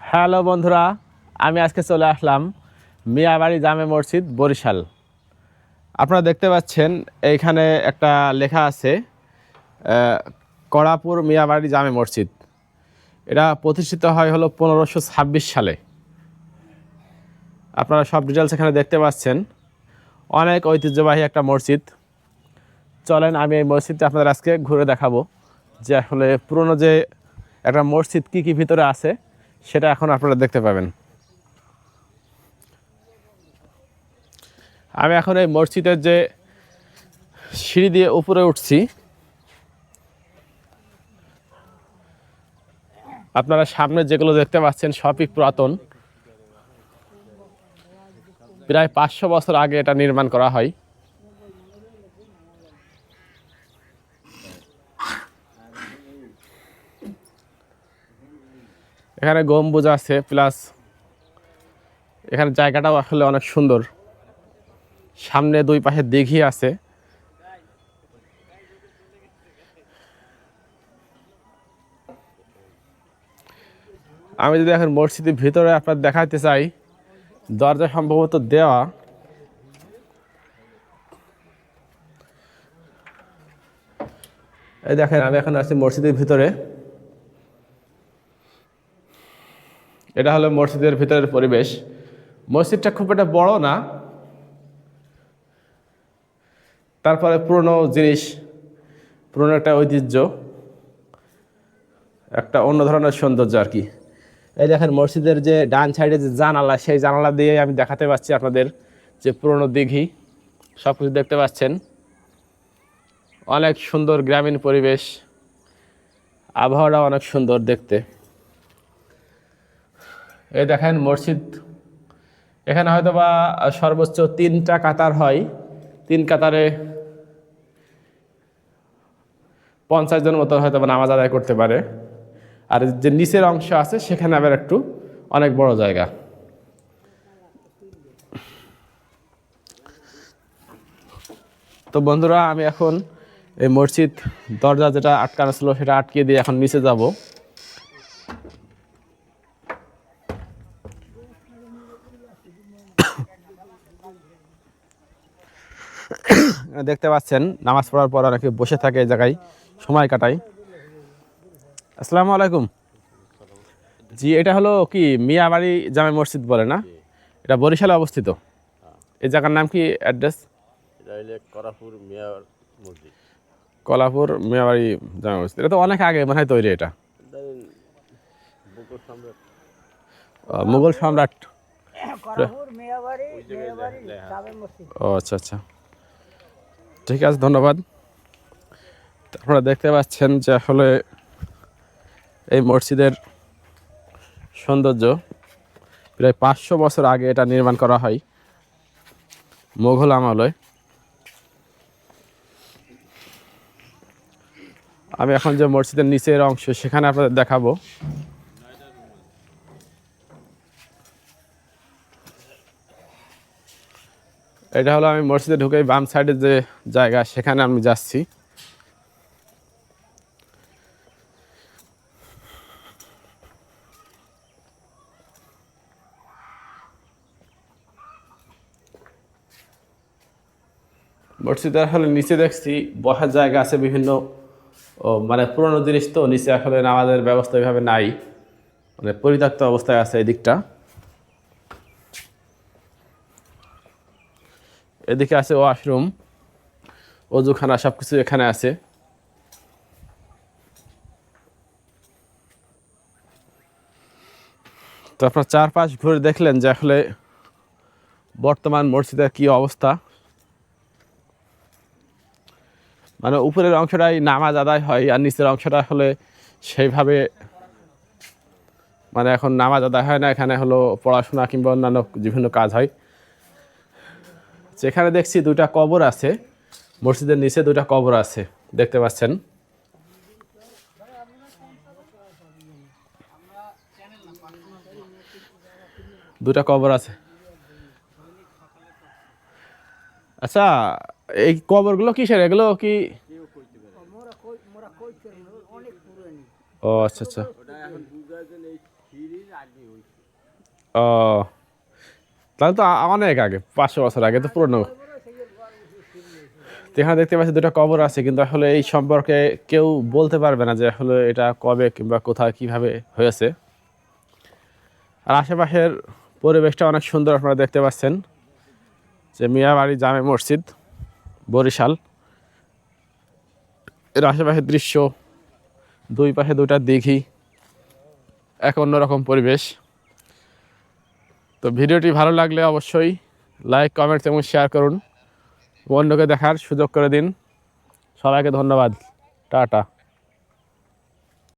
Hello বন্ধুরা, আমি আজকে চলে আসলাম মিয়াবাড়ি জামে মসজিদ বরিশাল। আপনারা দেখতে পাচ্ছেন এইখানে একটা লেখা আছে কড়াপুর মিয়াবাড়ি জামে মসজিদ। এটা প্রতিষ্ঠিত হয় হলো 1526 সালে। আপনারা সব ডিটেলস এখানে দেখতে পাচ্ছেন। অনেক ঐতিহ্যবাহী একটা মসজিদ। চলেন আমি এই মসজিদটা আপনাদের আজকে ঘুরে দেখাবো যে আসলে পুরনো যে একটা মসজিদ কী কী ভিতরে আছে সেটা এখন আপনারা দেখতে পাবেন। আমি এখন এই মসজিদের যে সিঁড়ি দিয়ে উপরে উঠছি, আপনারা সামনে যেগুলো দেখতে পাচ্ছেন সবই পুরাতন। প্রায় 500 বছর আগে এটা নির্মাণ করা হয়। এখানে গম্বুজ আছে, প্লাস এখানে জায়গাটাও আসলে অনেক সুন্দর। সামনে দুই পাশে দিঘি আছে। আমি যদি এখন মসজিদের ভিতরে আপনার দেখাতে চাই, দরজা সম্ভবত দেওয়া। এই দেখেন আমি এখন আছি মসজিদের ভিতরে। এটা হলো মসজিদের ভিতরের পরিবেশ। মসজিদটা খুব একটা বড় না, তারপরে পুরনো জিনিস, পুরনো একটা ঐতিহ্য, একটা অন্য ধরনের সৌন্দর্য আর কি। এই দেখেন মসজিদের যে ডান সাইডে যে জানালা, সেই জানালা দিয়ে আমি দেখাতে পাচ্ছি আপনাদের যে পুরনো দিঘি, সব কিছু দেখতে পাচ্ছেন। অনেক সুন্দর গ্রামীণ পরিবেশ, আবহাওয়াটা অনেক সুন্দর দেখতে। এই দেখেন মসজিদ, এখানে হয়তো বা সর্বোচ্চ 3টা কাতার হয়। 3 কাতারে 50 জন মতো হয়তো বা নামাজ আদায় করতে পারে। আর যে নিচের অংশ আছে সেখানে আবার একটু অনেক বড় জায়গা। তো বন্ধুরা, আমি এখন এই মসজিদ দরজা যেটা আটকানো ছিল সেটা আটকিয়ে দিয়ে এখন নিচে যাব। দেখতে পাচ্ছেন নামাজ পড়ার পর অনেকে বসে থাকে এই জায়গায়, সময় কাটায়। আসসালামু আলাইকুম। জি, এটা হলো কি মিয়াবাড়ি জামে মসজিদ বলে না? এটা বরিশালে অবস্থিত। এই জায়গার নাম কি, অ্যাড্রেস? কলাপুর মিয়াবাড়ি জামে মসজিদ। এটা তো অনেক আগে মনে হয় তৈরি। এটা মুঘল সম্রাট। ও আচ্ছা আচ্ছা, ঠিক আছে, ধন্যবাদ। আপনারা দেখতে পাচ্ছেন যে আসলে এই মসজিদের সৌন্দর্য। প্রায় 500 বছর আগে এটা নির্মাণ করা হয়, মুঘল আমলে। আমি এখন যে মসজিদের নিচের অংশ সেখানে আপনাদের দেখাবো। এটা হলো আমি মসজিদে ঢুকে বাম সাইডের যে জায়গা সেখানে আমি যাচ্ছি। মসজিদের আসলে নিচে দেখছি বসার জায়গা আছে বিভিন্ন। মানে পুরনো জিনিস তো, নিচে আসলে নামাজের ব্যবস্থা এইভাবে নাই, মানে পরিত্যক্ত অবস্থায় আছে এই দিকটা। এদিকে আছে ওয়াশরুম, অজুখানা, সব কিছু এখানে আছে। তো আপনার চারপাশ ঘুরে দেখলেন যে আসলে বর্তমান মসজিদের কি অবস্থা। মানে উপরের অংশটাই নামাজ আদায় হয়, আর নিচের অংশটা হলে সেইভাবে মানে এখন নামাজ আদায় হয় না। এখানে হলো পড়াশোনা কিংবা অন্যান্য বিভিন্ন কাজ হয়। যেখানে দেখছি 2টা কবর আছে, মসজিদের নিচে 2টা কবর আছে, দেখতে পাচ্ছেন। দুটা কবর আছে। আচ্ছা, এই কবরগুলো কিসের? এগুলো কি? ও আচ্ছা আচ্ছা। ও তাহলে তো অনেক আগে, 500 বছর আগে তো পুরনো। তো এখানে দেখতে পাচ্ছি দুটো কবর আছে, কিন্তু আসলে এই সম্পর্কে কেউ বলতে পারবে না যে আসলে এটা কবে কিংবা কোথায় কিভাবে হয়েছে। আর আশেপাশের পরিবেশটা অনেক সুন্দর, আপনারা দেখতে পাচ্ছেন যে মিয়াবাড়ি জামে মসজিদ বরিশাল, এর আশেপাশের দৃশ্য, দুই পাশে দুটা দিঘি, এক অন্যরকম পরিবেশ। তো ভিডিওটি ভালো লাগলে অবশ্যই লাইক, কমেন্টস এবং শেয়ার করুন, অন্যকে দেখার সুযোগ করে দিন। সবাইকে ধন্যবাদ, টাটা।